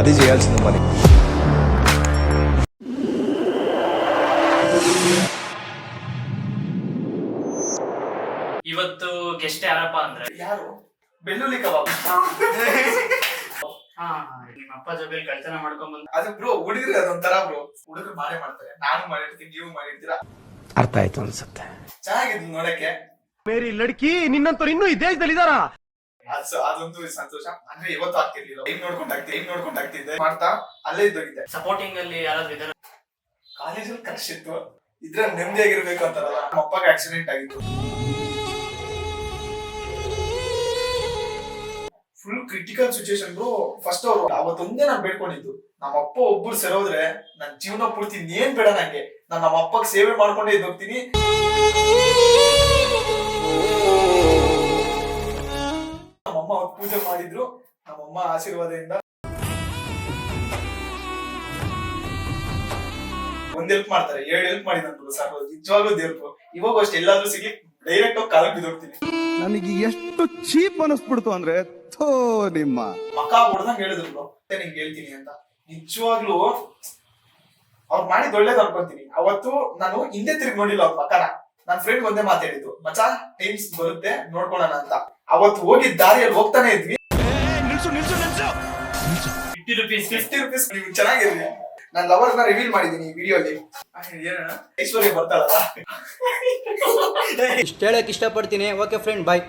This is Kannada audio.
అది చేయాల్సింది మరి. ಇವತ್ತು ಗೆಸ್ಟ್ ಯಾರಪ್ಪ ಅಂದ್ರೆ ಯಾರು? ಬೆಳ್ಳುಳ್ಳಿ ಕಬಾಬ್. ನಿಮ್ಮ ಅಪ್ಪ ಜೊತೆ ಕಳ್ತನ ಮಾಡ್ಕೊಂಡ್ ಬಂದ. ಅದು ಬ್ರೋ ಹುಡುಗರು ಅದೊಂಥರ ಬ್ರೋ, ಹುಡುಗರು ಮಾಡೇ ಮಾಡ್ತಾರೆ. ನಾನು ಮಾಡಿರ್ತೀನಿ, ನೀವು ಮಾಡಿರ್ತೀರಾ. ಅರ್ಥ ಆಯ್ತು ಅನ್ಸುತ್ತೆ. ಚೆನ್ನಾಗಿದ್ದು ನೋಡಕ್ಕೆ. ಮೇರಿ ಲಡ್ಕಿ ನಿನ್ನಂತವ್ರು ಇನ್ನೂ ಈ ದೇಶದಲ್ಲಿ ಇದಾರ. ಅದೊಂದು ಸಂತೋಷ. ಅಂದ್ರೆ ಇವತ್ತು ಆಗ್ತಿರ್ಲಿಲ್ಲ, ಹೆಂಗ್ ನೋಡ್ಕೊಂಡು ಆಗ್ತಿದ್ದೆ ಮಾಡ್ತಾ ಅಲ್ಲೇ ಇದ್ದೋಗಿದ್ದೆ. ಸಪೋರ್ಟಿಂಗ್ ಅಲ್ಲಿ ಯಾರಾದ್ರೂ ಇದಾರೆ? ಕಾಲೇಜಲ್ಲಿ ಕ್ರಶ್ ಇತ್ತು, ಇದ್ರೆ ನೆಮ್ಮದಿಯಾಗಿರ್ಬೇಕು ಅಂತಾರಲ್ಲ. ನಮ್ಮ ಅಪ್ಪಗೆ ಆಕ್ಸಿಡೆಂಟ್ ಆಗಿತ್ತು, full critical situation bro. First ಅವರು ಅವತ್ತೊಂದೇ ನಾನು ಬೇಡ್ಕೊಂಡಿದ್ದು, ನಮ್ಮ ಅಪ್ಪ ಒಬ್ಬರು ಸರೋದ್ರೆ ನನ್ ಜೀವನ ಪೂರ್ತಿ ಏನ್ ಬೇಡ ನಂಗೆ, ನಾನು ನಮ್ಮ ಅಪ್ಪಗೆ ಸೇವೆ ಮಾಡ್ಕೊಂಡೇ ಇದ್ದೋಗ್ತೀನಿ. ನಮ್ಮಮ್ಮ ಅವತ್ತು ಪೂಜೆ ಮಾಡಿದ್ರು, ನಮ್ಮಮ್ಮ ಆಶೀರ್ವಾದದಿಂದ ಒಂದ್ ಹೆಲ್ಪ್ ಮಾಡ್ತಾರೆ, 2 ಹೆಲ್ಪ್ ಮಾಡಿದ್ರು ಸರ್. ನಿಜವಾಗ್ಲೂ ದೇವ್ರು. ಇವಾಗ ಅಷ್ಟೇ ಎಲ್ಲಾದ್ರೂ ಸಿಗ್ಲಿ ಡೈರೆಕ್ಟ್ ಹೋಗಿ ಕಾಲಕ್ಕೆ ಬಿದ್ದೋಗ್ತೀನಿ. ನನಗೆ ಎಷ್ಟು ಚೀಪ್ ಅನಿಸ್ಬಿಡ್ತು ಅಂದ್ರೆ ಥೋ ನಿಮ್ಮ ಮಕ್ಕ ಹೊಡೆದಂಗ್ ಹೇಳಿದ್ರು ನಿಂಗೆ ಹೇಳ್ತೀನಿ ಅಂತ. ನಿಜವಾಗ್ಲೂ ಅವ್ರು ಮಾಡಿದ್ ಒಳ್ಳೇದು ಅನ್ಕೊಂತೀನಿ. ಅವತ್ತು ನಾನು ಹಿಂದೆ ತಿರುಗಿ ನೋಡಿಲ್ಲ ಅವ್ರ ಮಕ್ಕನ. ನನ್ನ ಫ್ರೆಂಡ್ ಒಂದೇ ಮಾತಾಡಿದ್ದು, ಮಚ್ಚಾ ಟೈಮ್ಸ್ ಬರುತ್ತೆ ನೋಡ್ಕೊಳ್ಳೋಣ ಅಂತ. ಅವತ್ತು ಹೋಗಿದ್ದ ದಾರಿಯಲ್ಲಿ ಹೋಗ್ತಾನೆ ಇದ್ವಿ. 50 ರೂಪೀಸ್ ನೀವು ಚೆನ್ನಾಗಿರ್ಲಿ. ನಾನು ಲವರ್ನ ರಿವೀಲ್ ಮಾಡಿದೀನಿ ಈ ವಿಡಿಯೋಲಿ. ಐಶ್ವರ್ಯ ಬರ್ತಾಳಲ್ಲ. ಇಷ್ಟ ಹೇಳಕ್ ಇಷ್ಟಪಡ್ತೀನಿ. ಓಕೆ ಫ್ರೆಂಡ್, ಬಾಯ್.